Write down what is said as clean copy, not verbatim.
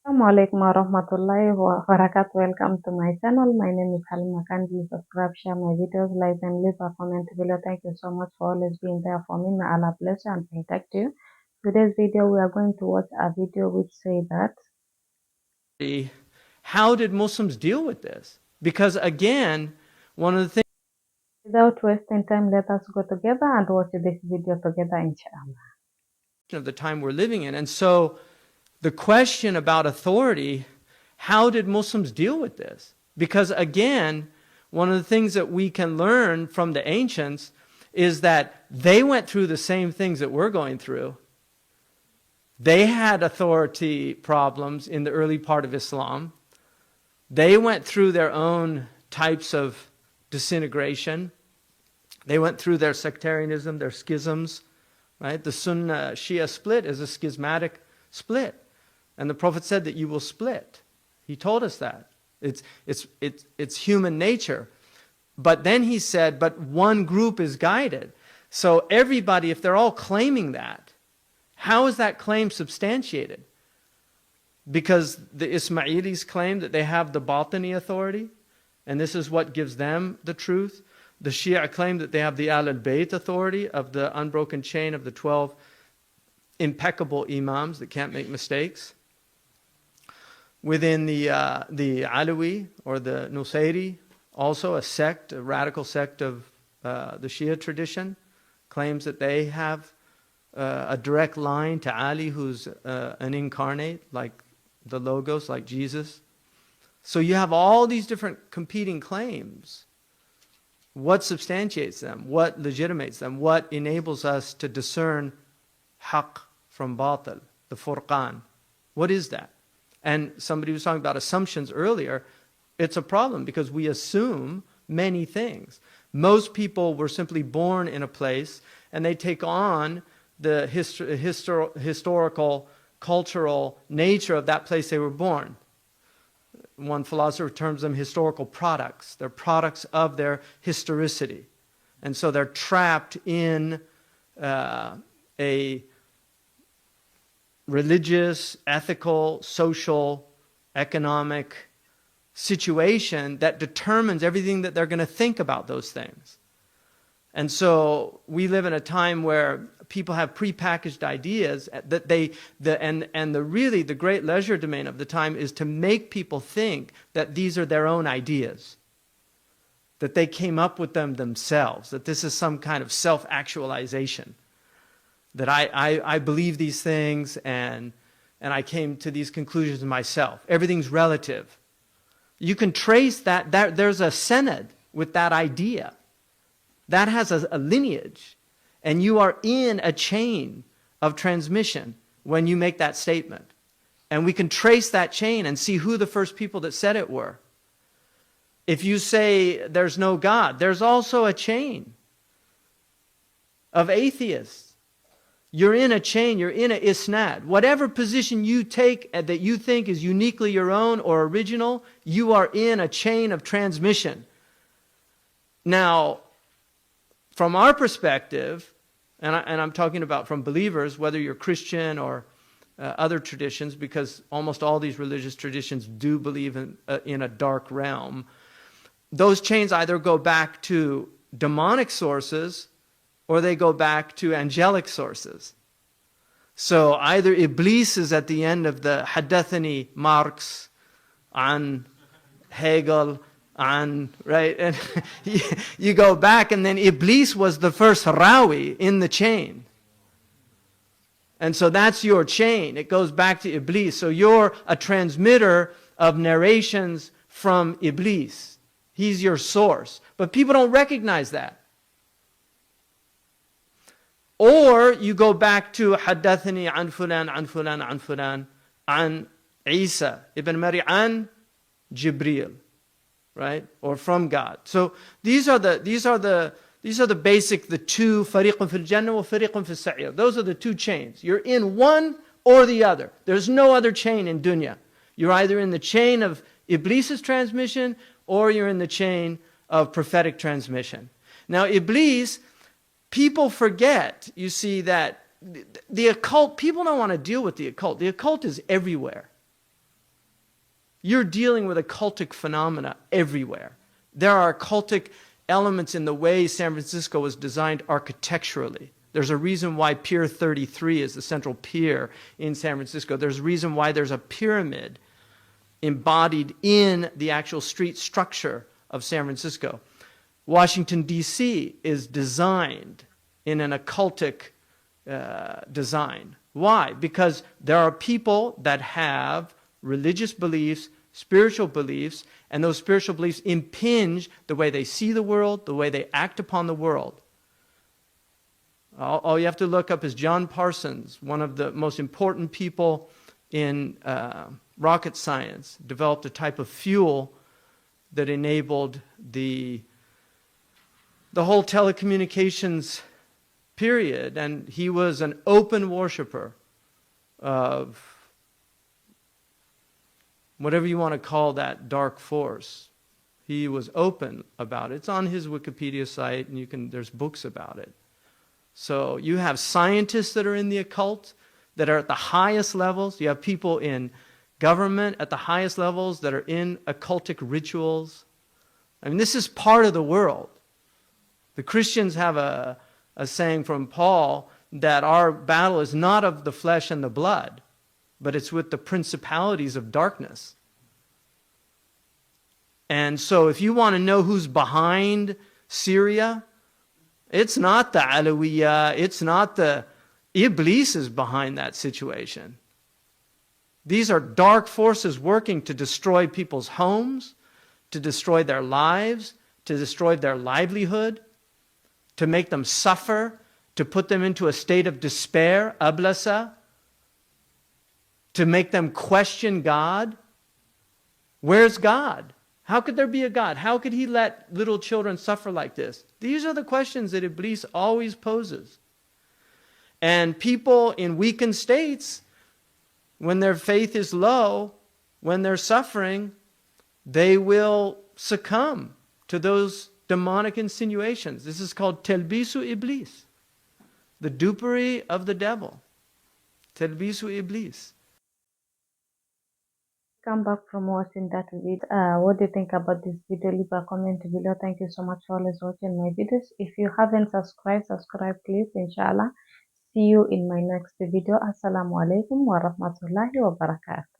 Assalamualaikum warahmatullahi wabarakatuh. Welcome to my channel. My name is Halima. Kindly subscribe, share my videos, like and leave a comment below. Thank you so much for always being there for me. May Allah bless you and protect you. Today's video we are going to watch a video which say that how did Muslims deal with this? Because again, one of the things without wasting time, let us go together and watch this video together, inshallah. of the time we're living in. And so the question about authority, how did Muslims deal with this? Because again, one of the things that we can learn from the ancients is that they went through the same things that we're going through. They had authority problems in the early part of Islam. They went through their own types of disintegration. They went through their sectarianism, their schisms, right? The Sunnah Shia split is a schismatic split. And the Prophet said that you will split. He told us that. It's human nature. But then he said, but one group is guided. So everybody, if they're all claiming that, how is that claim substantiated? Because the Ismailis claim that they have the Batini authority, and this is what gives them the truth. The Shia claim that they have the Ahl-al-Bayt authority of the unbroken chain of the 12 impeccable imams that can't make mistakes. Within the Alawi or the Nusayri, also a sect, a radical sect of the Shia tradition, claims that they have a direct line to Ali, who's an incarnate, like the Logos, like Jesus. So you have all these different competing claims. What substantiates them? What legitimates them? What enables us to discern haqq from batil, the furqan? What is that? And somebody was talking about assumptions earlier. It's a problem because we assume many things. Most people were simply born in a place and they take on the historical, cultural nature of that place they were born. One philosopher terms them historical products. They're products of their historicity. And so they're trapped in a religious, ethical, social, economic situation that determines everything that they're going to think about those things. And so we live in a time where people have prepackaged ideas that really the great leisure domain of the time is to make people think that these are their own ideas, that they came up with them themselves, that this is some kind of self-actualization, that I believe these things and I came to these conclusions myself. Everything's relative. You can trace that. There's a senad with that idea. That has a lineage. And you are in a chain of transmission when you make that statement. And we can trace that chain and see who the first people that said it were. If you say there's no God, there's also a chain of atheists. You're in a chain, you're in a isnad. Whatever position you take that you think is uniquely your own or original, you are in a chain of transmission. Now, from our perspective, and I'm talking about from believers, whether you're Christian or other traditions, because almost all these religious traditions do believe in a dark realm, those chains either go back to demonic sources or they go back to angelic sources. So either Iblis is at the end of the Haddathani Marx, an Hegel, right? And you go back and then Iblis was the first Rawi in the chain. And so that's your chain. It goes back to Iblis. So you're a transmitter of narrations from Iblis. He's your source. But people don't recognize that. Or you go back to Haddathani an fulan, an fulan, an fulan, an Isa ibn Maryam, an Jibril, right? Or from God. So these are the basic, the two, fariqun fil jannah wa fariqun fil sa'ir. Those are the two chains. You're in one or the other. There's no other chain in dunya. You're either in the chain of Iblis's transmission or you're in the chain of prophetic transmission. Now Iblis, people forget, you see, that the occult, people don't want to deal with the occult. The occult is everywhere. You're dealing with occultic phenomena everywhere. There are occultic elements in the way San Francisco was designed architecturally. There's a reason why Pier 33 is the central pier in San Francisco. There's a reason why there's a pyramid embodied in the actual street structure of San Francisco. Washington, D.C. is designed in an occultic design. Why? Because there are people that have religious beliefs, spiritual beliefs, and those spiritual beliefs impinge the way they see the world, the way they act upon the world. All you have to look up is John Parsons, one of the most important people in rocket science, developed a type of fuel that enabled the whole telecommunications period. And he was an open worshiper of whatever you want to call that dark force. He was open about it. It's on his Wikipedia site, and there's books about it. So you have scientists that are in the occult that are at the highest levels. You have people in government at the highest levels that are in occultic rituals. I mean, this is part of the world. The Christians have a saying from Paul that our battle is not of the flesh and the blood, but it's with the principalities of darkness. And so if you want to know who's behind Syria, it's not the Alawiyya, it's not the Iblis is behind that situation. These are dark forces working to destroy people's homes, to destroy their lives, to destroy their livelihood, to make them suffer, to put them into a state of despair, ablasa, to make them question God. Where's God? How could there be a God? How could he let little children suffer like this? These are the questions that Iblis always poses. And people in weakened states, when their faith is low, when they're suffering, they will succumb to those demonic insinuations. This is called telbisu iblis, the dupery of the devil. Telbisu iblis. Come back from watching that video. What do you think about this video? Leave a comment below. Thank you so much for always watching my videos. If you haven't subscribe please, inshallah. See you in my next video. Assalamu alaikum wa rahmatullahi wa barakatuh.